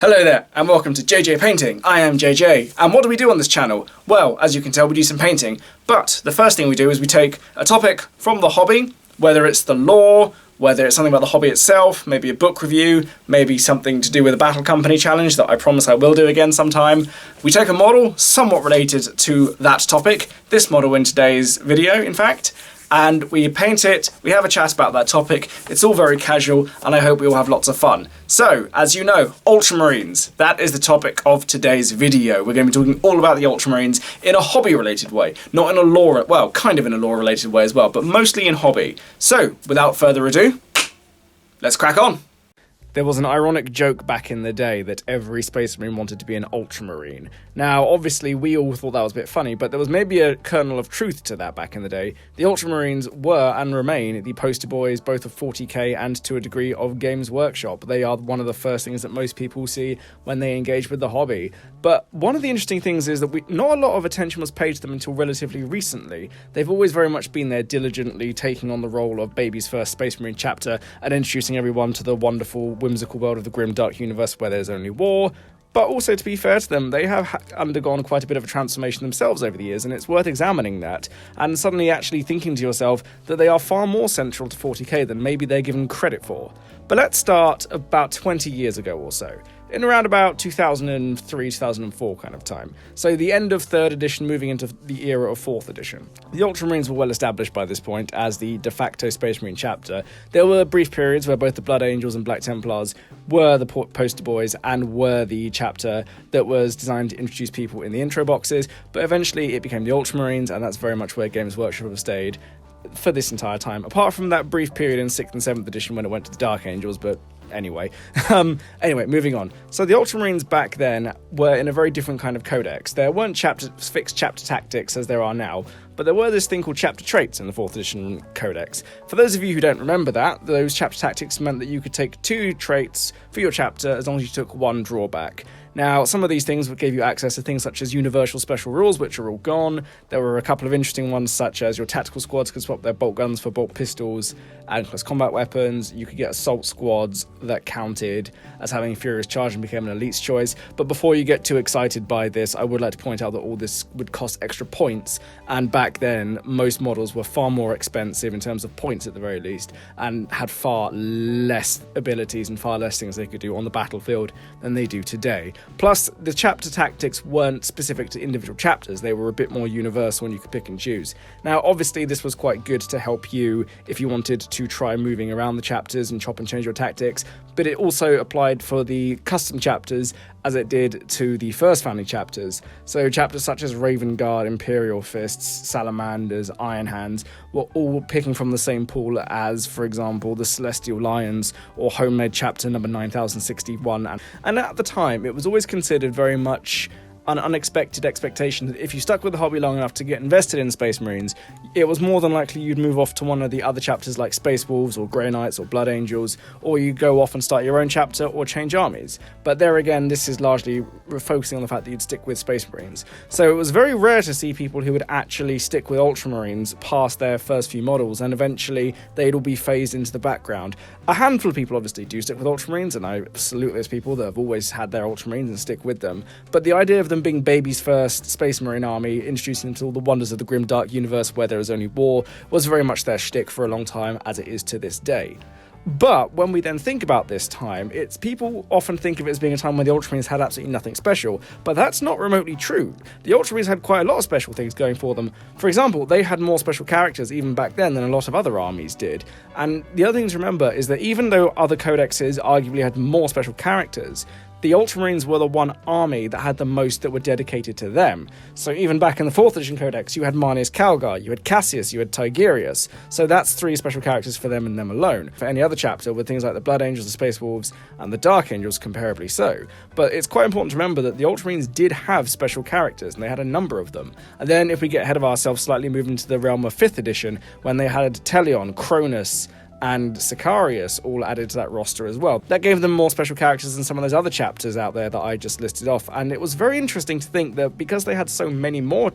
Hello there, and welcome to JJ Painting. I am JJ, and what do we do on this channel? Well, as you can tell, we do some painting, but the first thing we do is we take a topic from the hobby, whether it's the lore, whether it's something about the hobby itself, maybe a book review, maybe something to do with a Battle Company challenge that I promise I will do again sometime. We take a model somewhat related to that topic, this model in today's video, in fact, and we paint it, we have a chat about that topic. It's all very casual, and I hope we all have lots of fun. So, as you know, Ultramarines, that is the topic of today's video. We're going to be talking all about the Ultramarines in a hobby-related way, not in a lore, well, kind of in a lore-related way as well, but mostly in hobby. So, without further ado, let's crack on. There was an ironic joke back in the day that every Space Marine wanted to be an Ultramarine. Now, obviously, we all thought that was a bit funny, but there was maybe a kernel of truth to that back in the day. The Ultramarines were, and remain, the poster boys both of 40k and, to a degree, of Games Workshop. They are one of the first things that most people see when they engage with the hobby. But one of the interesting things is that not a lot of attention was paid to them until relatively recently. They've always very much been there diligently taking on the role of baby's first Space Marine chapter and introducing everyone to the wonderful, whimsical world of the grim dark universe where there's only war. But also, to be fair to them, they have undergone quite a bit of a transformation themselves over the years, and it's worth examining that, and suddenly actually thinking to yourself that they are far more central to 40k than maybe they're given credit for. But let's start about 20 years ago or so, in around about 2003, 2004 kind of time. So the end of 3rd edition, moving into the era of 4th edition. The Ultramarines were well established by this point as the de facto Space Marine chapter. There were brief periods where both the Blood Angels and Black Templars were the poster boys and were the chapter that was designed to introduce people in the intro boxes, but eventually it became the Ultramarines, and that's very much where Games Workshop have stayed for this entire time, apart from that brief period in 6th and 7th edition when it went to the Dark Angels, but anyway. Anyway, moving on. So the Ultramarines back then were in a very different kind of codex. There weren't fixed chapter tactics as there are now, but there were this thing called chapter traits in the 4th edition codex. For those of you who don't remember that, those chapter tactics meant that you could take 2 traits for your chapter as long as you took 1 drawback. Now, some of these things gave you access to things such as universal special rules, which are all gone. There were a couple of interesting ones, such as your tactical squads could swap their bolt guns for bolt pistols and close combat weapons. You could get assault squads that counted as having Furious Charge and became an elite's choice. But before you get too excited by this, I would like to point out that all this would cost extra points, and back then, most models were far more expensive in terms of points at the very least, and had far less abilities and far less things they could do on the battlefield than they do today. Plus, the chapter tactics weren't specific to individual chapters, they were a bit more universal and you could pick and choose. Now, obviously, this was quite good to help you if you wanted to try moving around the chapters and chop and change your tactics, but it also applied for the custom chapters as it did to the first family chapters. So chapters such as Raven Guard, Imperial Fists, Salamanders, Iron Hands were all picking from the same pool as, for example, the Celestial Lions or Homemade chapter number 9061. And at the time, it was always considered very much an unexpected expectation that if you stuck with the hobby long enough to get invested in Space Marines, it was more than likely you'd move off to one of the other chapters like Space Wolves or Grey Knights or Blood Angels, or you go off and start your own chapter or change armies. But there again, this is largely focusing on the fact that you'd stick with Space Marines. So it was very rare to see people who would actually stick with Ultramarines past their first few models, and eventually they'd all be phased into the background. A handful of people obviously do stick with Ultramarines, and I salute those people that have always had their Ultramarines and stick with them. But the idea of them being baby's first Space Marine army, introducing them to all the wonders of the grim dark universe where there is only war, was very much their shtick for a long time, as it is to this day. But when we then think about this time, people often think of it as being a time when the Ultramarines had absolutely nothing special, but that's not remotely true. The Ultramarines had quite a lot of special things going for them. For example, they had more special characters even back then than a lot of other armies did. And the other thing to remember is that even though other codexes arguably had more special characters, the Ultramarines were the one army that had the most that were dedicated to them. So even back in the 4th edition codex, you had Marneus Calgar, you had Cassius, you had Tigerius. So that's 3 special characters for them and them alone. For any other chapter, with things like the Blood Angels, the Space Wolves, and the Dark Angels, comparably so. But it's quite important to remember that the Ultramarines did have special characters, and they had a number of them. And then if we get ahead of ourselves slightly, moving to the realm of 5th edition, when they had Telion, Cronus, and Sicarius all added to that roster as well. That gave them more special characters than some of those other chapters out there that I just listed off, and it was very interesting to think that because they had so many more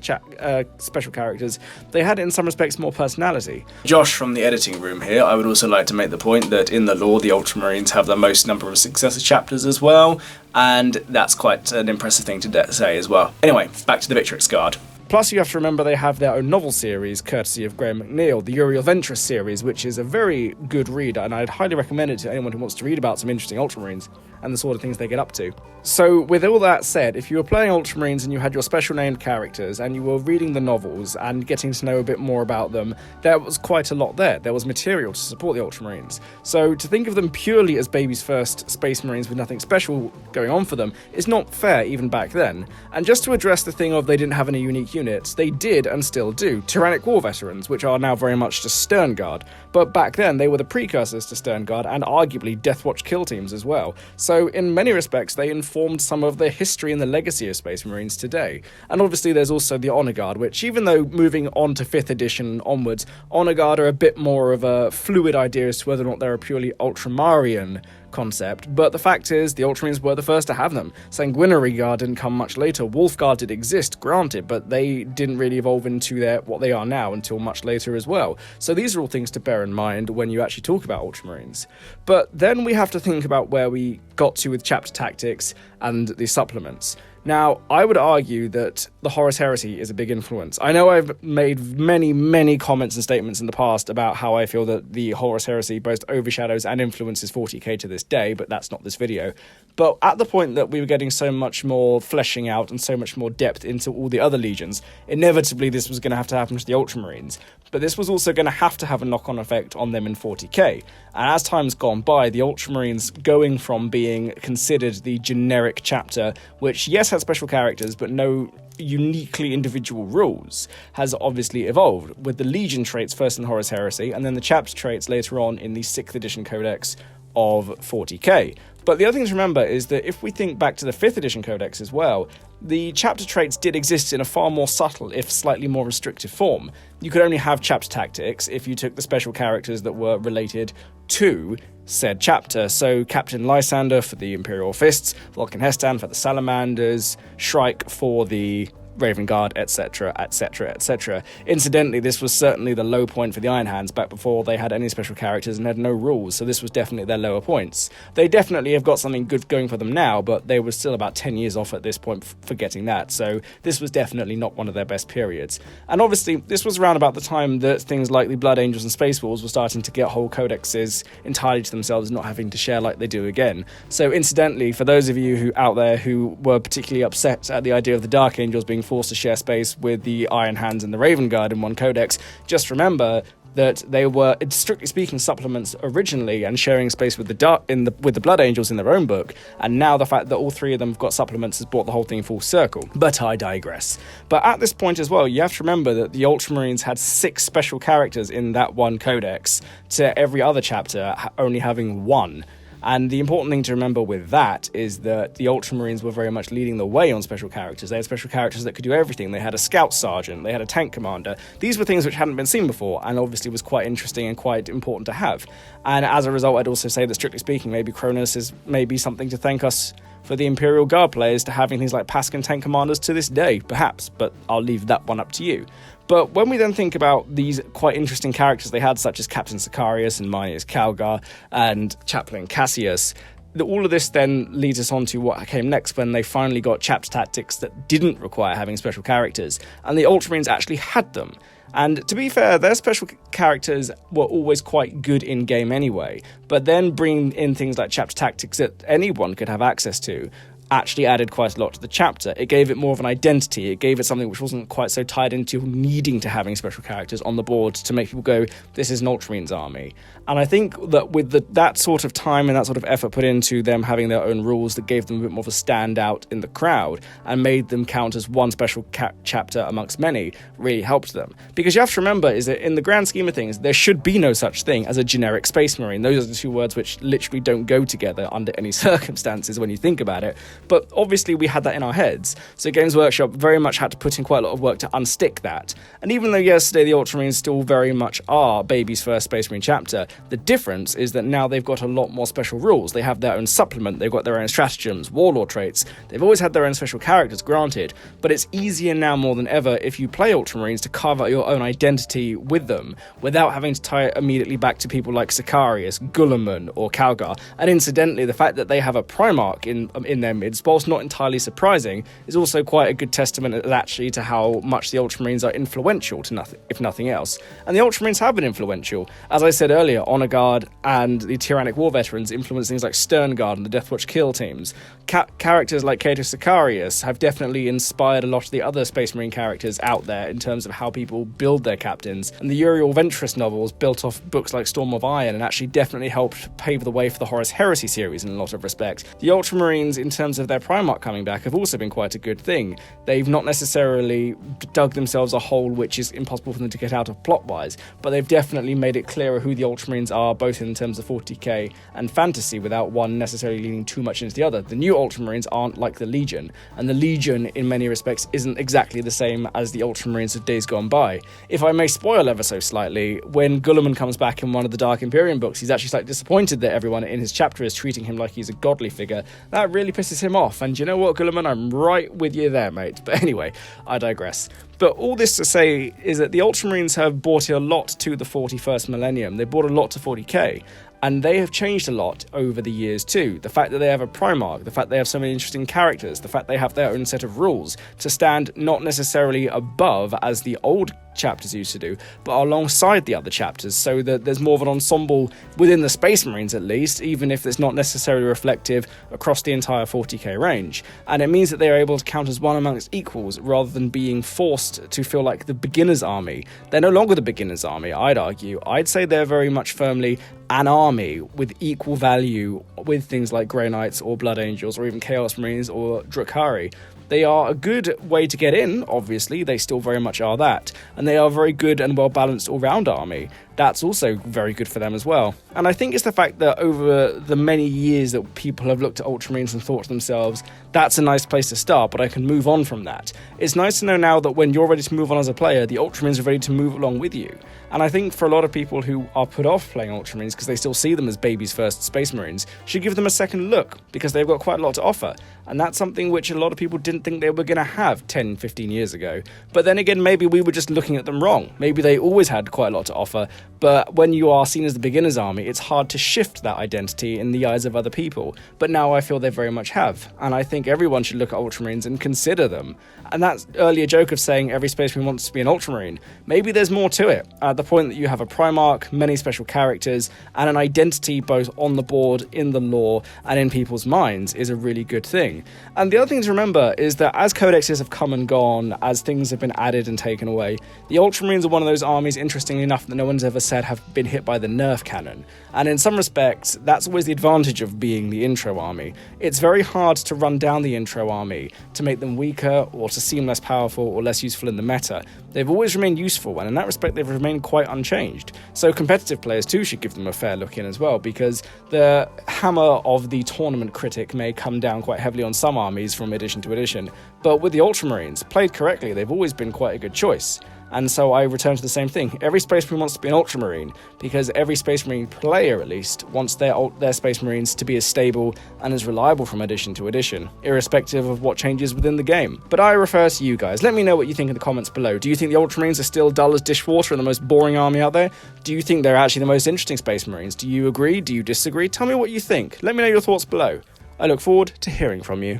special characters, they had in some respects more personality. Josh from the editing room here, I would also like to make the point that in the lore the Ultramarines have the most number of successor chapters as well, and that's quite an impressive thing to say as well. Anyway, back to the Victrix Guard. Plus, you have to remember they have their own novel series, courtesy of Graham McNeil, the Uriel Ventress series, which is a very good read, and I'd highly recommend it to anyone who wants to read about some interesting Ultramarines and the sort of things they get up to. So, with all that said, if you were playing Ultramarines and you had your special named characters, and you were reading the novels and getting to know a bit more about them, there was quite a lot there. There was material to support the Ultramarines. So, to think of them purely as baby's first Space Marines with nothing special going on for them is not fair even back then. And just to address the thing of they didn't have any unique units, they did and still do Tyrannic War Veterans, which are now very much just Stern Guard, but back then they were the precursors to Stern Guard and arguably Deathwatch kill teams as well. So in many respects they informed some of the history and the legacy of Space Marines today. And obviously there's also the Honor Guard, which even though moving on to 5th edition onwards, Honor Guard are a bit more of a fluid idea as to whether or not they're a purely Ultramarian concept, but the fact is the Ultramarines were the first to have them. Sanguinary Guard didn't come much later. Wolf Guard did exist, granted, but they didn't really evolve into what they are now until much later as well. So these are all things to bear in mind when you actually talk about Ultramarines. But then we have to think about where we got to with chapter tactics and the supplements. Now, I would argue that the Horus Heresy is a big influence. I know I've made many comments and statements in the past about how I feel that the Horus Heresy both overshadows and influences 40k to this day, but that's not this video. But at the point that we were getting so much more fleshing out and so much more depth into all the other legions, inevitably this was going to have to happen to the Ultramarines. But this was also going to have a knock-on effect on them in 40k. And as time's gone by, the Ultramarines going from being considered the generic chapter, which yes had special characters but no uniquely individual rules, has obviously evolved, with the Legion traits first in Horus Heresy and then the chapter traits later on in the 6th edition codex of 40k. But the other thing to remember is that if we think back to the 5th edition codex as well, the chapter traits did exist in a far more subtle, if slightly more restrictive form. You could only have chapter tactics if you took the special characters that were related to said chapter. So Captain Lysander for the Imperial Fists, Vulcan Hestan for the Salamanders, Shrike for the Raven Guard, etc, etc, etc. Incidentally, this was certainly the low point for the Iron Hands back before they had any special characters and had no rules, so this was definitely their lower points. They definitely have got something good going for them now, but they were still about 10 years off at this point for getting that, so this was definitely not one of their best periods. And obviously, this was around about the time that things like the Blood Angels and Space Wolves were starting to get whole codexes entirely to themselves, not having to share like they do again. So incidentally, for those of you out there who were particularly upset at the idea of the Dark Angels being forced to share space with the Iron Hands and the Raven Guard in one codex, just remember that they were, strictly speaking, supplements originally and sharing space with the Blood Angels in their own book, and now the fact that all three of them have got supplements has brought the whole thing full circle. But I digress. But at this point as well, you have to remember that the Ultramarines had 6 special characters in that one codex, to every other chapter only having 1. And the important thing to remember with that is that the Ultramarines were very much leading the way on special characters. They had special characters that could do everything. They had a scout sergeant, they had a tank commander. These were things which hadn't been seen before, and obviously was quite interesting and quite important to have. And as a result, I'd also say that, strictly speaking, maybe Cronus is maybe something to thank us for the Imperial Guard players to having things like Paskin tank commanders to this day, perhaps, but I'll leave that one up to you. But when we then think about these quite interesting characters they had, such as Captain Sicarius and Manius Calgar and Chaplain Cassius, all of this then leads us on to what came next, when they finally got chapter tactics that didn't require having special characters, and the Ultramarines actually had them. And to be fair, their special characters were always quite good in-game anyway, but then bringing in things like chapter tactics that anyone could have access to actually added quite a lot to the chapter. It gave it more of an identity. It gave it something which wasn't quite so tied into needing to having special characters on the board to make people go, this is an Ultramarines army. And I think that with that sort of time and that sort of effort put into them having their own rules, that gave them a bit more of a standout in the crowd and made them count as one special chapter amongst many, really helped them. Because you have to remember is that in the grand scheme of things, there should be no such thing as a generic Space Marine. Those are the two words which literally don't go together under any circumstances when you think about it. but obviously we had that in our heads, so Games Workshop very much had to put in quite a lot of work to unstick that. And even though yesterday the Ultramarines still very much are Baby's first Space Marine chapter, the difference is that now they've got a lot more special rules. They have their own supplement, they've got their own stratagems, warlord traits, they've always had their own special characters, granted, but it's easier now more than ever if you play Ultramarines to carve out your own identity with them, without having to tie it immediately back to people like Sicarius, Guilliman, or Calgar. And incidentally, the fact that they have a Primarch in their midst, whilst not entirely surprising, is also quite a good testament actually to how much the Ultramarines are influential, to nothing, if nothing else. And the Ultramarines have been influential. As I said earlier, Honor Guard and the Tyrannic War Veterans influence things like Stern Guard and the Deathwatch Kill teams. Characters like Cato Sicarius have definitely inspired a lot of the other Space Marine characters out there in terms of how people build their captains. And the Uriel Ventress novels built off books like Storm of Iron and actually definitely helped pave the way for the Horus Heresy series in a lot of respects. The Ultramarines, in terms of their Primarch coming back, have also been quite a good thing. They've not necessarily dug themselves a hole which is impossible for them to get out of plot-wise, but they've definitely made it clearer who the Ultramarines are, both in terms of 40k and fantasy, without one necessarily leaning too much into the other. The new Ultramarines aren't like the Legion, and the Legion, in many respects, isn't exactly the same as the Ultramarines of days gone by. If I may spoil ever so slightly, when Guilliman comes back in one of the Dark Imperium books, he's actually slightly disappointed that everyone in his chapter is treating him like he's a godly figure. That really pisses him off, and you know what, Guilliman, I'm right with you there, mate. But anyway, I digress. But all this to say is that the Ultramarines have brought a lot to the 41st millennium. They brought a lot to 40k. And they have changed a lot over the years too. The fact that they have a Primarch, the fact they have so many interesting characters, the fact they have their own set of rules to stand not necessarily above as the old chapters used to do, but alongside the other chapters, so that there's more of an ensemble within the Space Marines at least, even if it's not necessarily reflective across the entire 40k range. And it means that they are able to count as one amongst equals rather than being forced to feel like the beginner's army. They're no longer the beginner's army, I'd argue. I'd say they're very much firmly an army with equal value with things like Grey Knights or Blood Angels or even Chaos Marines or Drukhari. They are a good way to get in, obviously, they still very much are that, and they are a very good and well-balanced all-round army. That's also very good for them as well. And I think it's the fact that over the many years that people have looked at Ultramarines and thought to themselves, that's a nice place to start, but I can move on from that. It's nice to know now that when you're ready to move on as a player, the Ultramarines are ready to move along with you. And I think for a lot of people who are put off playing Ultramarines because they still see them as baby's first Space Marines, should give them a second look, because they've got quite a lot to offer. And that's something which a lot of people didn't think they were going to have 10, 15 years ago. But then again, maybe we were just looking at them wrong. Maybe they always had quite a lot to offer, but when you are seen as the beginner's army, it's hard to shift that identity in the eyes of other people. But now I feel they very much have, and I think everyone should look at Ultramarines and consider them. And that earlier joke of saying every Space Marine wants to be an Ultramarine, maybe there's more to it. At the point that you have a Primarch, many special characters, and an identity both on the board, in the lore, and in people's minds is a really good thing. And the other thing to remember is that as codexes have come and gone, as things have been added and taken away, the Ultramarines are one of those armies, interestingly enough, that no one's ever said have been hit by the nerf cannon. And in some respects, that's always the advantage of being the intro army. It's very hard to run down the intro army, to make them weaker, or to seem less powerful or less useful in the meta. They've always remained useful, and in that respect they've remained quite unchanged. So competitive players too should give them a fair look in as well, because the hammer of the tournament critic may come down quite heavily on some armies from edition to edition, but with the Ultramarines, played correctly, they've always been quite a good choice. And so I return to the same thing. Every Space Marine wants to be an Ultramarine, because every Space Marine player, at least, wants their Space Marines to be as stable and as reliable from edition to edition, irrespective of what changes within the game. But I refer to you guys. Let me know what you think in the comments below. Do you think the Ultramarines are still dull as dishwater and the most boring army out there? Do you think they're actually the most interesting Space Marines? Do you agree? Do you disagree? Tell me what you think. Let me know your thoughts below. I look forward to hearing from you.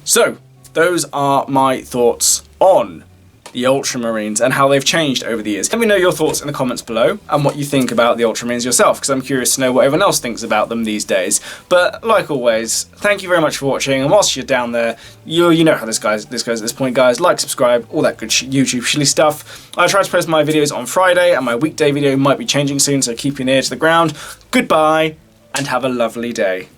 So, those are my thoughts on the Ultramarines and how they've changed over the years. Let me know your thoughts in the comments below and what you think about the Ultramarines yourself, because I'm curious to know what everyone else thinks about them these days. But like always, thank you very much for watching, and whilst you're down there, you know how this goes at this point, guys. Like, subscribe, all that good YouTube shilly stuff. I try to post my videos on Friday, and my weekday video might be changing soon, so keep your ear to the ground. Goodbye, and have a lovely day.